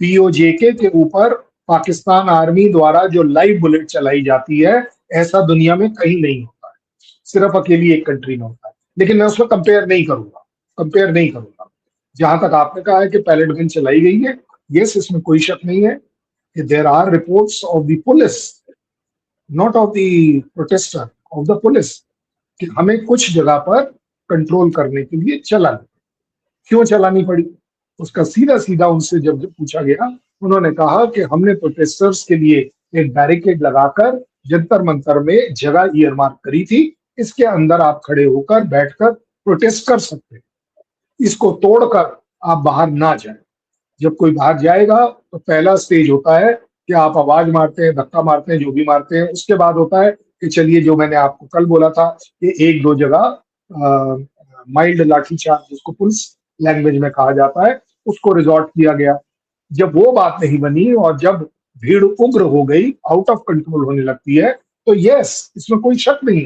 PoJK के ऊपर Pakistan army द्वारा जो लाइव बुलेट चलाई जाती है, ऐसा दुनिया में कहीं नहीं होता है, सिर्फ अकेली एक कंट्री में होता है। लेकिन मैं उसमें कंपेयर नहीं करूंगा। जहां तक आपने कहा है कि पैलेट गन चलाई गई है, यस, इसमें कोई शक नहीं है कि there are reports of the police, not of the protester, of the police, कि हमें कुछ जगह पर कंट्रोल करने के लिए चलानी, क्यों चलानी पड़ी, उसका सीधा सीधा उनसे जब पूछा गया, उन्होंने कहा कि हमने प्रोटेस्टर्स के लिए एक बैरिकेड लगाकर जंतर मंतर में जगह ईयरमार्क करी थी, इसके अंदर आप खड़े होकर बैठकर प्रोटेस्ट कर सकते हैं, इसको तोड़कर आप बाहर ना जाए। जब कोई बाहर जाएगा तो पहला स्टेज होता है कि आप आवाज मारते हैं, धक्का मारते हैं, जो भी मारते हैं, उसके बाद होता है कि चलिए, जो मैंने आपको कल बोला था कि एक दो जगह माइल्ड लाठीचार्ज, जिसको पुलिस लैंग्वेज में कहा जाता है, उसको रिजॉर्ट किया गया। जब वो बात नहीं बनी और जब भीड़ उग्र हो गई, आउट ऑफ कंट्रोल होने लगती है, तो यस, इसमें कोई शक नहीं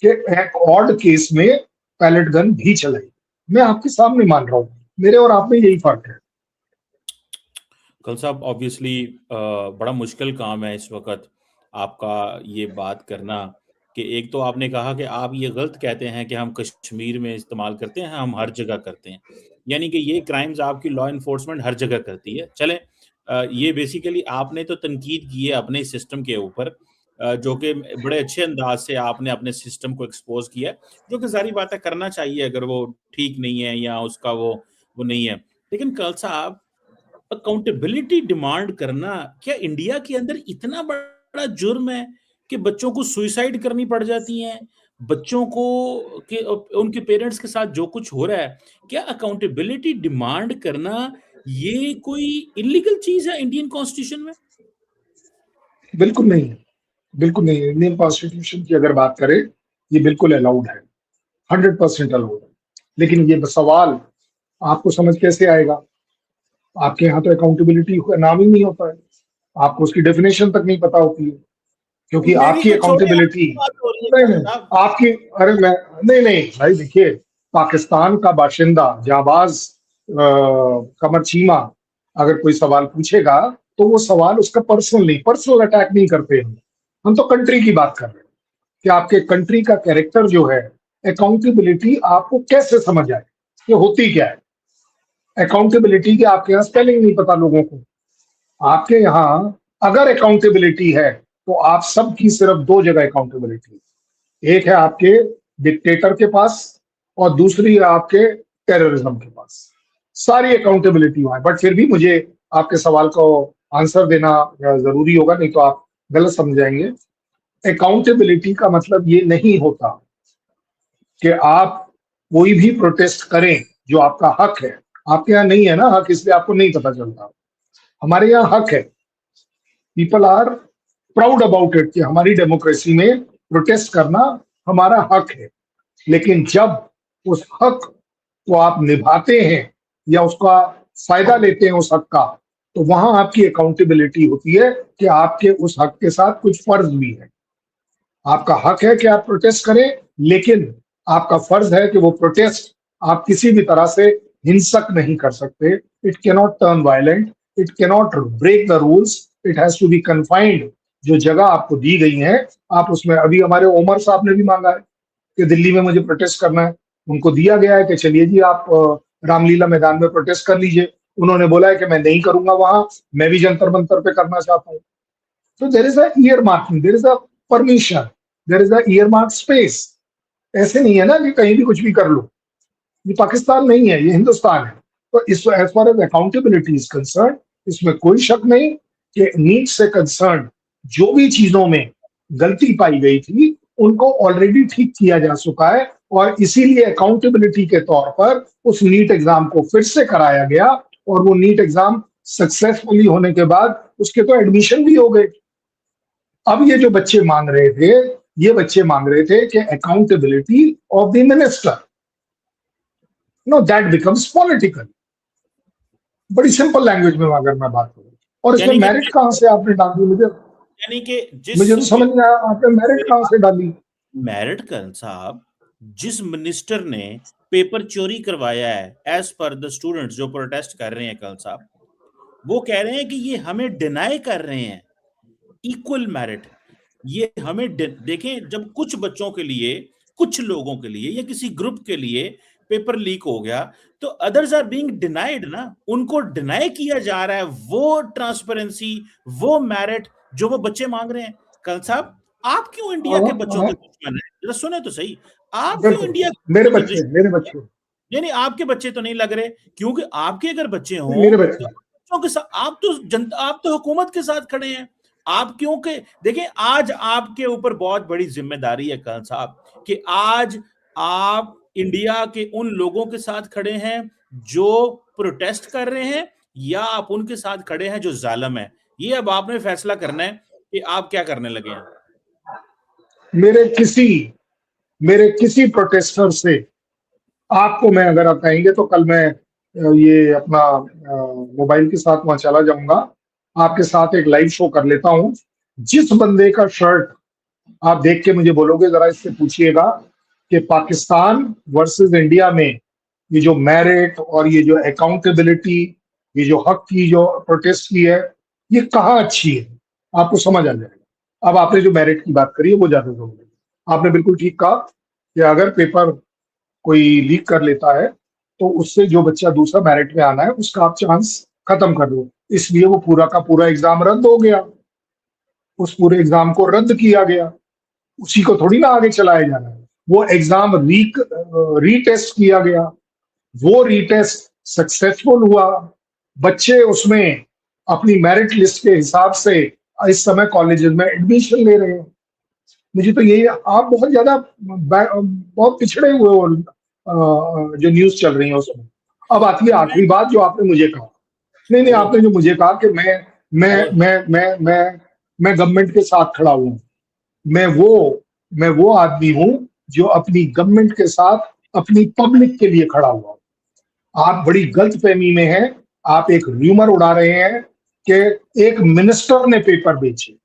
कि एक ऑड केस में पैलेट गन भी चलाई। मैं आपके सामने मान रहा हूँ, मेरे और आप में यही फर्क है। कल साहब, ऑब्वियसली बड़ा मुश्किल काम है इस वक्त आपका ये बात करना कि एक तो आपने कहा कि आप ये गलत कहते हैं कि हम कश्मीर में इस्तेमाल करते हैं, हम हर जगह करते हैं, यानी कि ये क्राइम्स आपकी लॉ इन्फोर्समेंट हर जगह करती है। चले, ये बेसिकली आपने तो तनकीद की है अपने सिस्टम के ऊपर, जो कि बड़े अच्छे अंदाज से आपने अपने सिस्टम को एक्सपोज किया है, जो कि सारी बातें करना चाहिए अगर वो ठीक नहीं है या उसका वो नहीं है। लेकिन कल साहब, अकाउंटेबिलिटी डिमांड करना क्या इंडिया के अंदर इतना बड़ा जुर्म है कि बच्चों को सुइसाइड करनी पड़ जाती है, बच्चों को कि उनके पेरेंट्स के साथ जो कुछ हो रहा है, क्या अकाउंटेबिलिटी डिमांड करना ये कोई इलीगल चीज है इंडियन कॉन्स्टिट्यूशन में? बिल्कुल नहीं, बिल्कुल नहीं। इंडियन कॉन्स्टिट्यूशन की अगर बात करें, ये बिल्कुल अलाउड है, 100% अलाउड है। लेकिन ये सवाल आपको समझ कैसे आएगा? आपके यहाँ तो अकाउंटेबिलिटी का नाम ही नहीं होता है, आपको उसकी डेफिनेशन तक नहीं पता होती है, क्योंकि मेरी आपकी तो छोटे अकाउंटेबिलिटी, बात हो रही है नहीं कल नहीं, साहब। आपकी, अरे मैं, नहीं नहीं भाई, देखिए, पाकिस्तान का बाशिंदा, जाबाज कमर चीमा, अगर कोई सवाल पूछेगा तो वो सवाल उसका पर्सनल अटैक नहीं करते हम तो कंट्री की बात कर रहे हैं कि आपके कंट्री का कैरेक्टर जो है, अकाउंटेबिलिटी आपको कैसे समझ आए, ये होती क्या है? अकाउंटेबिलिटी की आपके यहाँ स्पेलिंग नहीं पता लोगों को। आपके यहाँ अगर अकाउंटेबिलिटी है तो आप सबकी सिर्फ दो जगह अकाउंटेबिलिटी, एक है आपके डिक्टेटर के पास और दूसरी है आपके टेररिज्म के पास। सारी अकाउंटेबिलिटी वहां है। बट फिर भी मुझे आपके सवाल को आंसर देना जरूरी होगा, नहीं तो आप गलत समझ जाएंगे। अकाउंटेबिलिटी का मतलब ये नहीं होता कि आप कोई भी प्रोटेस्ट करें जो आपका हक है। आपके यहाँ नहीं है ना हक, इसलिए आपको नहीं पता चलता। हमारे यहाँ हक है, people are proud about it कि हमारी डेमोक्रेसी में प्रोटेस्ट करना हमारा हक है। लेकिन जब उस हक को आप निभाते हैं या उसका फायदा लेते हैं उस हक का, तो वहां आपकी अकाउंटेबिलिटी होती है कि आपके उस हक के साथ कुछ फर्ज भी है। आपका हक है कि आप प्रोटेस्ट करें, लेकिन आपका फर्ज है कि वो प्रोटेस्ट आप किसी भी तरह से हिंसक नहीं कर सकते। It cannot turn violent, it cannot break the rules, it has to be confined. जो जगह आपको दी गई है, आप उसमें, अभी हमारे उमर साहब ने भी मांगा है कि दिल्ली में मुझे प्रोटेस्ट करना है, उनको दिया गया है कि चलिए जी, आप रामलीला मैदान में प्रोटेस्ट कर लीजिए। उन्होंने बोला है कि मैं नहीं करूंगा वहां, मैं भी जंतर मंतर पे करना चाहता हूँ। तो there is a year marking, there is a permission, there is a year mark space. ऐसे नहीं है ना कि कहीं भी कुछ भी कर लो। ये पाकिस्तान नहीं है, ये हिंदुस्तान है। तो इस as far as accountability is concern, इसमें कोई शक नहीं कि नीड से कंसर्न जो भी चीजों में गलती पाई गई थी, उनको ऑलरेडी ठीक किया जा चुका है। और इसीलिए अकाउंटेबिलिटी के तौर पर उस नीट एग्जाम को फिर से कराया गया, और वो नीट एग्जाम सक्सेसफुली होने के बाद उसके तो एडमिशन भी हो गए। अब ये जो बच्चे मांग रहे थे, ये बच्चे मांग रहे थे कि accountability of the minister, know that becomes political. बड़ी सिंपल लैंग्वेज में अगर मैं बात करूं, और इसमें यानी कि मेरिट कहां से आपने डाल दी? यानी कि मुझे तो समझ नहीं आया आपने मेरिट कहां से डाली। मेरिट करण साहब, जिस मिनिस्टर ने पेपर चोरी करवाया है एज पर द स्टूडेंट्स जो प्रोटेस्ट कर रहे हैं कल साहब, वो कह रहे हैं कि ये हमें डिनाई कर रहे हैं इक्वल मेरिट। ये हमें देखें, जब कुछ बच्चों के लिए, कुछ लोगों के लिए या किसी ग्रुप के लिए पेपर लीक हो गया, तो अदर्स आर बीइंग डिनाइड ना, उनको डिनाई किया जा रहा है वो ट्रांसपेरेंसी, वो मेरिट जो वो बच्चे मांग रहे हैं। कल साहब, आप क्यों इंडिया के बच्चों के दुश्मन हैं? जरा सुने तो सही, आप क्यों बिल्कुल, इंडिया मेरे के बच्चे, दुश्मन? मेरे बच्चे, नहीं नहीं, आपके बच्चे तो नहीं लग रहे, क्योंकि आपके अगर बच्चे हों मेरे बच्चे। तो बच्चों के साथ आप तो जनता, आप तो हुकूमत के साथ खड़े हैं। आप क्योंकि देखिए, आज आपके ऊपर बहुत बड़ी जिम्मेदारी है खान साहब, कि आज आप इंडिया के उन लोगों के साथ खड़े हैं जो प्रोटेस्ट कर रहे हैं, या आप उनके साथ खड़े हैं जो जालिम है। ये अब आपने फैसला करना है कि आप क्या करने लगे हैं। मेरे किसी मेरे किसी प्रोटेस्टर से आपको, मैं अगर आप कहेंगे तो कल मैं ये अपना मोबाइल के साथ वहां चला जाऊंगा, आपके साथ एक लाइव शो कर लेता हूं। जिस बंदे का शर्ट आप देख के मुझे बोलोगे जरा इससे पूछिएगा कि पाकिस्तान वर्सेस इंडिया में ये जो मेरिट और ये जो अकाउंटेबिलिटी, ये जो हक की जो प्रोटेस्ट की है, ये कहाँ अच्छी है, आपको समझ आ जाएगा। अब आपने जो मेरिट की बात करी है वो ज्यादा जरूरी है। आपने बिल्कुल ठीक कहा कि अगर पेपर कोई लीक कर लेता है तो उससे जो बच्चा दूसरा मेरिट में आना है उसका आप चांस खत्म कर दो, इसलिए वो पूरा का पूरा एग्जाम रद्द हो गया, उस पूरे एग्जाम को रद्द किया गया, उसी को थोड़ी ना आगे चलाया जाना है। वो एग्जाम रीटेस्ट किया गया, वो रीटेस्ट सक्सेसफुल हुआ, बच्चे उसमें अपनी मेरिट लिस्ट के हिसाब से इस समय कॉलेजेस में एडमिशन ले रहे हैं। मुझे तो यही, आप बहुत ज्यादा बहुत पिछड़े हुए हो जो न्यूज चल रही है उसमें। अब आती है आखिरी बात जो आपने मुझे कहा। नहीं नहीं, आपने जो मुझे कहा कि मैं गवर्नमेंट के साथ खड़ा हूं, मैं वो मैं वो आदमी हूं जो अपनी गवर्नमेंट के साथ अपनी पब्लिक के लिए खड़ा हुआ हूं। आप बड़ी गलत फहमी में हैं। आप एक र्यूमर उड़ा रहे हैं कि एक मिनिस्टर ने पेपर बेचे।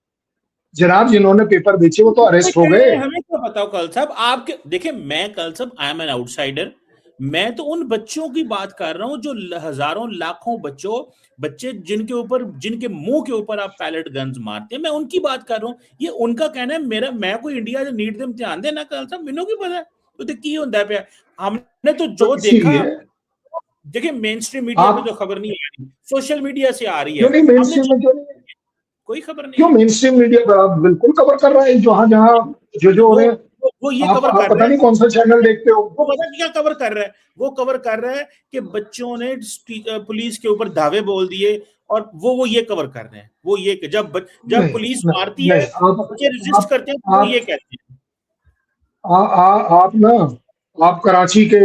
जनाब, जिन्होंने पेपर बेचे वो तो अरेस्ट हो गए। हमें क्या बताओ कल साहब, आपके देखिए, मैं कल साहब आई एम एन आउटसाइडर। मैं तो उन बच्चों की बात कर रहा हूं जो हजारों लाखों बच्चे जिनके ऊपर, जिनके मुंह के ऊपर आप पैलेट गन्स मारते हैं, मैं उनकी बात कर रहा हूं। ये उनका कहना है, मेरा मैं कोई इंडिया नीट दे इम्तिहान देना कल साहब, मैनू की पता है तो की होता है। हमने तो तो जो देखा, इसीलिए देखिए मेन स्ट्रीम मीडिया पे आप, तो खबर नहीं आ रही, सोशल मीडिया से आ रही है। क्यों नहीं मेन हमने स्ट्रीम में, क्यों नहीं, कोई खबर नहीं क्यों है। मेन स्ट्रीम मीडिया बिल्कुल कवर कर रहा है, जहां जहां जो जो हो वो रहे हैं। वो ये आप कवर आप कर पता रहे नहीं हैं, कौन सा चैनल देखते हो। वो पता नहीं क्या कवर कर रहा है। वो कवर कर रहा है कि बच्चों ने पुलिस के ऊपर दावे बोल दिए, और वो ये कवर कर रहे हैं। वो ये कि जब नहीं पुलिस नहीं मारती है, नहीं, बच्चे रेजिस्ट आप करते हैं, तो वो ये आप कहते हैं। आप ना, आप कराची के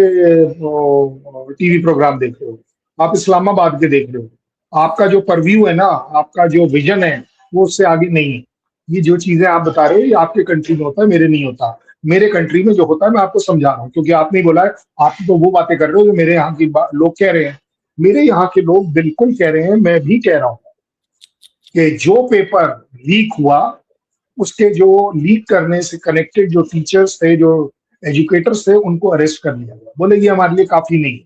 टीवी प्रोग्राम देख रहे हो, आप इस्लामाबाद के देख रहे हो। आपका जो परव्यू है ना, आपका जो विजन है, वो उससे आगे नहीं है। ये जो चीजें आप बता रहे हो ये आपके कंट्री में होता है, मेरे नहीं होता। मेरे कंट्री में जो होता है मैं आपको समझा रहा हूँ, क्योंकि आपने बोला है। आप तो वो बातें कर रहे हो जो मेरे यहाँ की लोग कह रहे हैं। मेरे यहाँ के लोग बिल्कुल कह रहे हैं, मैं भी कह रहा हूँ कि जो पेपर लीक हुआ, उसके जो लीक करने से कनेक्टेड जो टीचर्स थे, जो एजुकेटर्स थे, उनको अरेस्ट कर लिया गया। बोले ये हमारे लिए काफी नहीं है।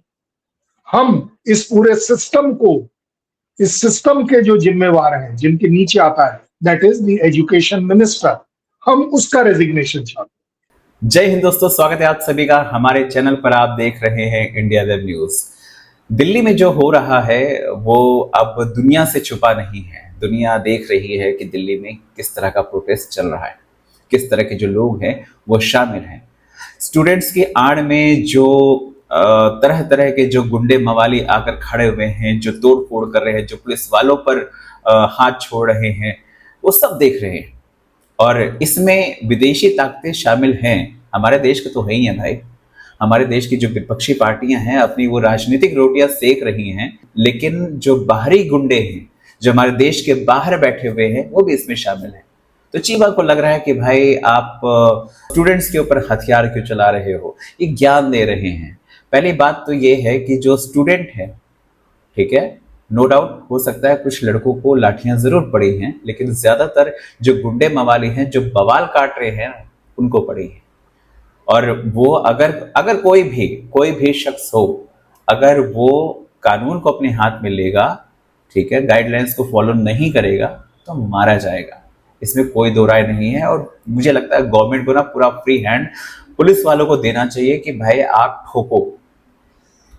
हम इस पूरे सिस्टम को, इस सिस्टम के जो जिम्मेवार हैं, जिनके नीचे आता है, that is the education minister, हम उसका रेजिग्नेशन चाहते हैं। जय हिंद दोस्तों, स्वागत है आप सभी का हमारे चैनल पर। आप देख रहे हैं इंडिया वेब न्यूज। दिल्ली में जो हो रहा है वो अब दुनिया से छुपा नहीं है। दुनिया देख रही है कि दिल्ली में किस तरह का प्रोटेस्ट चल रहा है, किस तरह के जो लोग हैं वो शामिल हैं। स्टूडेंट्स की आड़ में जो तरह तरह के जो गुंडे मवाली आकर खड़े हुए हैं, जो तोड़ फोड़ कर रहे हैं, जो पुलिस वालों पर हाथ छोड़ रहे हैं, वो सब देख रहे हैं। और इसमें विदेशी ताकतें शामिल हैं। हमारे देश के तो है ही है भाई। हमारे देश की जो विपक्षी पार्टियां हैं अपनी वो राजनीतिक रोटियां सेक रही हैं, लेकिन जो बाहरी गुंडे हैं, जो हमारे देश के बाहर बैठे हुए हैं, वो भी इसमें शामिल हैं। तो चीमा को लग रहा है कि भाई आप स्टूडेंट्स के ऊपर हथियार क्यों चला रहे हो, ये ज्ञान दे रहे हैं। पहली बात तो ये है कि जो स्टूडेंट है, ठीक है, नो डाउट हो सकता है कुछ लड़कों को लाठियां जरूर पड़ी हैं, लेकिन ज्यादातर जो गुंडे मवाली हैं, जो बवाल काट रहे हैं, उनको पड़ी है। और वो अगर अगर कोई भी शख्स हो, अगर वो कानून को अपने हाथ में लेगा, ठीक है, गाइडलाइंस को फॉलो नहीं करेगा तो मारा जाएगा, इसमें कोई दो राय नहीं है। और मुझे लगता है गवर्नमेंट को ना पूरा फ्री हैंड पुलिस वालों को देना चाहिए कि भाई आप ठोको।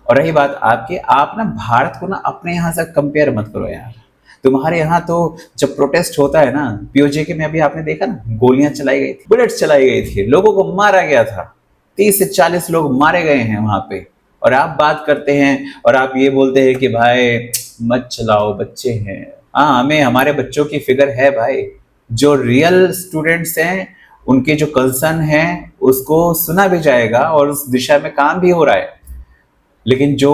और रही बात आपकी, आप ना भारत को ना अपने यहाँ से कंपेयर मत करो यार। तुम्हारे यहाँ तो जब प्रोटेस्ट होता है ना, पीओजे में अभी आपने देखा ना, गोलियां चलाई गई थी, बुलेट्स चलाई गई थी, लोगों को मारा गया था, 30 से 40 लोग मारे गए हैं वहां पे। और आप बात करते हैं और आप ये बोलते हैं कि भाई मत चलाओ, बच्चे हैं। हाँ, हमें हमारे बच्चों की फिक्र है भाई। जो रियल स्टूडेंट्स हैं उनके जो कंसर्न है उसको सुना भी जाएगा और उस दिशा में काम भी हो रहा है। लेकिन जो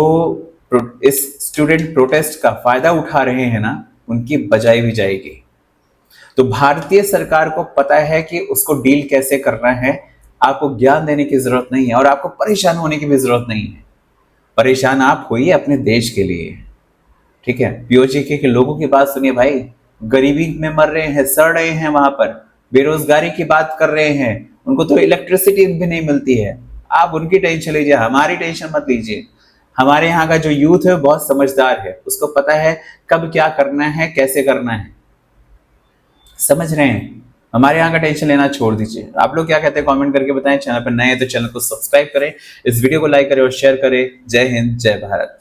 इस स्टूडेंट प्रोटेस्ट का फायदा उठा रहे हैं ना, उनकी बजाई भी जाएगी। तो भारतीय सरकार को पता है कि उसको डील कैसे करना है। आपको ज्ञान देने की जरूरत नहीं है और आपको परेशान होने की भी जरूरत नहीं है। परेशान आप होइए अपने देश के लिए, ठीक है। पीओजे के लोगों की बात सुनिए भाई, गरीबी में मर रहे हैं, सड़ रहे हैं वहां पर, बेरोजगारी की बात कर रहे हैं, उनको तो इलेक्ट्रिसिटी भी नहीं मिलती है। आप उनकी टेंशन लीजिए, हमारी टेंशन मत लीजिए। हमारे यहाँ का जो यूथ है बहुत समझदार है, उसको पता है कब क्या करना है, कैसे करना है, समझ रहे हैं। हमारे यहाँ का टेंशन लेना छोड़ दीजिए। आप लोग क्या कहते हैं कमेंट करके बताएं। चैनल पर नए हैं तो चैनल को सब्सक्राइब करें, इस वीडियो को लाइक करें और शेयर करें। जय हिंद, जय भारत।